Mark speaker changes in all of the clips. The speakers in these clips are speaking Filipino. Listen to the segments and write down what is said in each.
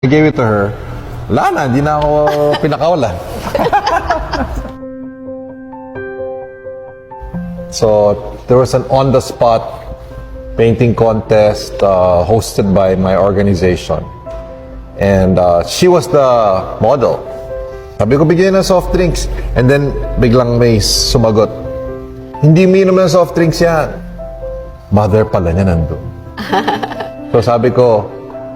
Speaker 1: I gave it to her. Wala na, hindi na ako pinakawalan. So, there was an on-the-spot painting contest hosted by my organization. And she was the model. Sabi ko, bigyan ng soft drinks. And then, biglang may sumagot. Hindi uminom ng soft drinks yan. Mother pala niya nandun. So sabi ko,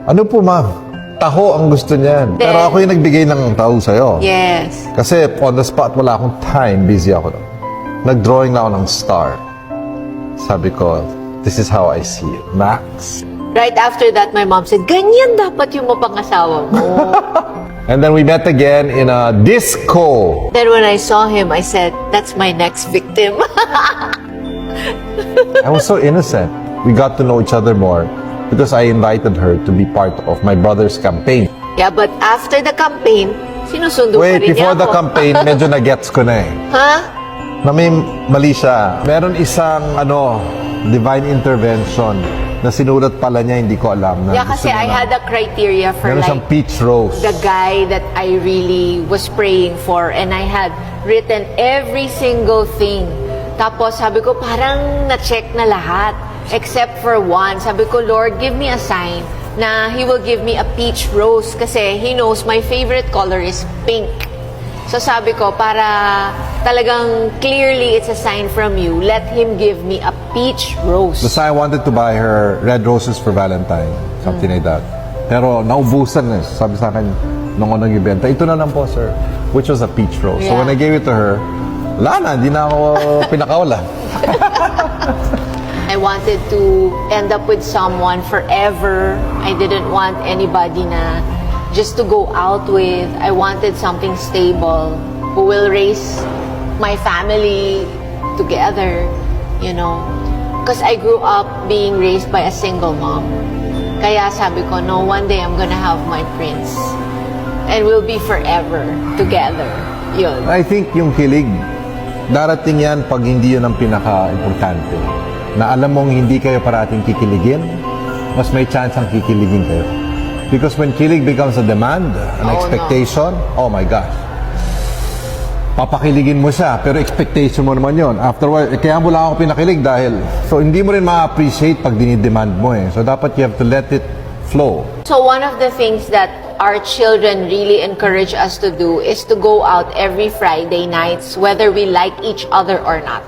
Speaker 1: ano po ma'am? Taho ang gusto niyan. Pero ako yung nagbigay ng taho sa'yo.
Speaker 2: Yes.
Speaker 1: Kasi on the spot, wala akong time. Busy ako. Nag-drawing na ako ng star. Sabi ko, this is how I see it. Max.
Speaker 2: Right after that, my mom said, ganyan dapat yung mapangasawa mo.
Speaker 1: And then we met again in a disco.
Speaker 2: Then when I saw him, I said, that's my next victim.
Speaker 1: I was so innocent. We got to know each other more because I invited her to be part of my brother's campaign.
Speaker 2: Yeah, but after the campaign, sinusundo pa
Speaker 1: Wait,
Speaker 2: rin niya
Speaker 1: before the
Speaker 2: ako.
Speaker 1: campaign, medyo na-gets ko na eh.
Speaker 2: Ha?
Speaker 1: Na may mali siya. Meron isang, divine intervention na sinulat pala niya, hindi ko alam. Na
Speaker 2: Yeah,
Speaker 1: gusto
Speaker 2: kasi
Speaker 1: niya
Speaker 2: I
Speaker 1: na-
Speaker 2: had a criteria for
Speaker 1: Meron siyang
Speaker 2: like
Speaker 1: peach rose.
Speaker 2: the guy that I really was praying for, and I had written every single thing. Tapos sabi ko, parang na-check na lahat except for one. Sabi ko, Lord, give me a sign na He will give me a peach rose kasi He knows my favorite color is pink. So sabi ko, para talagang clearly it's a sign from you, let Him give me a peach rose.
Speaker 1: Basta I wanted to buy her red roses for Valentine. Something like that. Pero naubusan na. Sabi sa akin, nung unang ibenta, ito na lang po, sir. Which was a peach rose. So
Speaker 2: Yeah.
Speaker 1: when I gave it to her, wala na, hindi na ako pinakawalan.
Speaker 2: I wanted to end up with someone forever. I didn't want anybody na just to go out with. I wanted something stable who will raise my family together, you know. Because I grew up being raised by a single mom. Kaya sabi ko, no, one day I'm gonna have my prince. And we'll be forever together. Yun.
Speaker 1: I think yung kilig, darating yan pag hindi yun ang pinaka-importante. Na alam mong hindi kayo parating kikiligin, mas may chance ang kikiligin kayo. Because when kilig becomes a demand, an
Speaker 2: Oh,
Speaker 1: expectation, oh my gosh. Papakiligin mo siya, pero expectation mo naman yun. Afterward, kaya mo lang ako pinakilig dahil, so hindi mo rin ma-appreciate pag dinidemand mo eh. So dapat you have to let it flow.
Speaker 2: So one of the things that our children really encourage us to do is to go out every Friday nights, whether we like each other or not.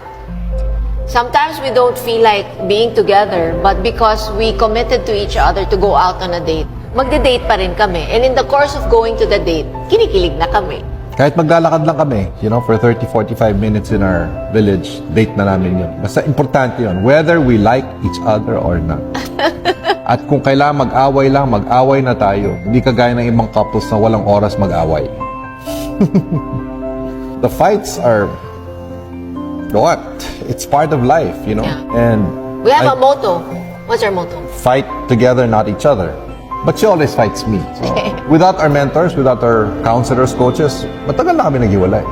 Speaker 2: Sometimes we don't feel like being together, but because we committed to each other to go out on a date, magde-date pa rin kami. And in the course of going to the date, kinikilig na kami.
Speaker 1: Kahit maglalakad lang kami, for 30-45 minutes in our village, date na namin yun. Basta importante yun, whether we like each other or not. At kung kailangan mag-away lang, mag-away na tayo. Hindi kagaya ng ibang couples na walang oras mag-away. The fights are, what? It's part of life,
Speaker 2: Yeah.
Speaker 1: And
Speaker 2: We have a motto. What's our motto?
Speaker 1: fight together, not each other. But she always fights me. So, without our mentors, without our counselors, coaches, matagal na kami naghiwalay.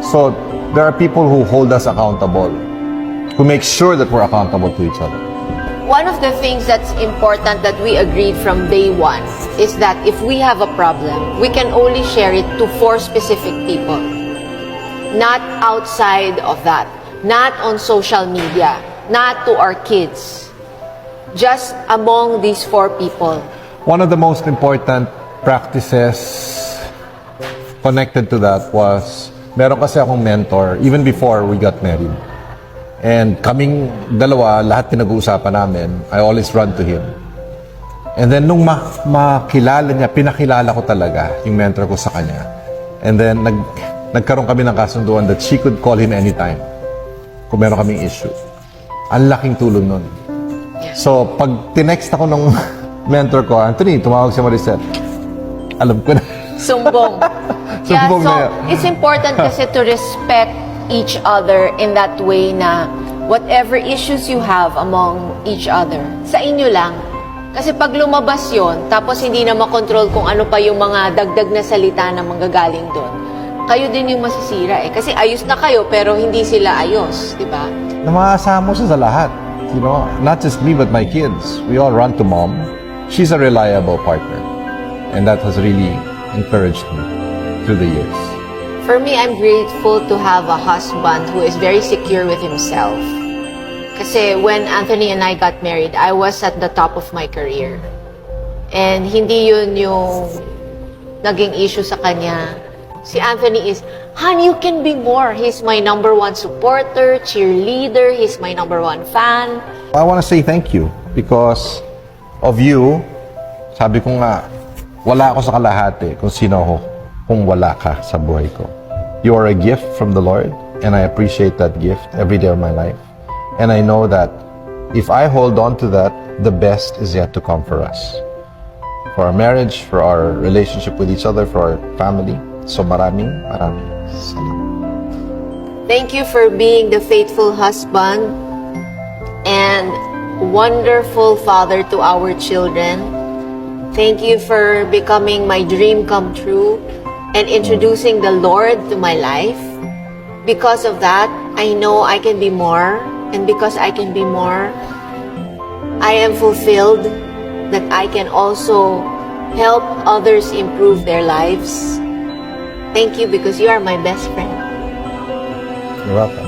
Speaker 1: So, there are people who hold us accountable, who make sure that we're accountable to each other.
Speaker 2: One of the things that's important that we agreed from day one is that if we have a problem, we can only share it to 4 specific people. Not outside of that. Not on social media. Not to our kids. Just among these 4 people.
Speaker 1: One of the most important practices connected to that was, meron kasi akong mentor, even before we got married. And kaming dalawa, lahat pinag-uusapan namin, I always run to him. And then nung makilala niya, pinakilala ko talaga yung mentor ko sa kanya. And then nagkaroon kami ng kasunduan that she could call him anytime kung meron kaming issue. Ang laking tulong nun. So, pag tinext ako nung mentor ko, Anthony, tumawag si Maricel. Alam ko na.
Speaker 2: Sumbong.
Speaker 1: Sumbong
Speaker 2: so
Speaker 1: na yan.
Speaker 2: it's important kasi to respect each other in that way na whatever issues you have among each other, sa inyo lang. Kasi pag lumabas yon, tapos hindi na makontrol kung ano pa yung mga dagdag na salita na manggagaling doon, kayo din yung masisira eh. Kasi ayos na kayo, pero hindi sila ayos, di ba?
Speaker 1: Na maasahan mo siya sa lahat. Not just me, but my kids. We all run to mom. She's a reliable partner. And that has really encouraged me through the years.
Speaker 2: For me, I'm grateful to have a husband who is very secure with himself. Kasi when Anthony and I got married, I was at the top of my career. And hindi yun yung naging issue sa kanya. Si Anthony is, "Han, you can be more." He's my number one supporter, cheerleader. He's my number one fan.
Speaker 1: I want to say thank you because of you. Sabi ko nga, wala ako sa kalahati kung sino ako kung wala ka sa buhay ko. You are a gift from the Lord and I appreciate that gift every day of my life. And I know that if I hold on to that, the best is yet to come for us. For our marriage, for our relationship with each other, for our family. So maraming salamat.
Speaker 2: Thank you for being the faithful husband and wonderful father to our children. Thank you for becoming my dream come true and introducing the Lord to my life. Because of that, I know I can be more. And because I can be more, I am fulfilled that I can also help others improve their lives. Thank you because you are my best friend.
Speaker 1: You're welcome.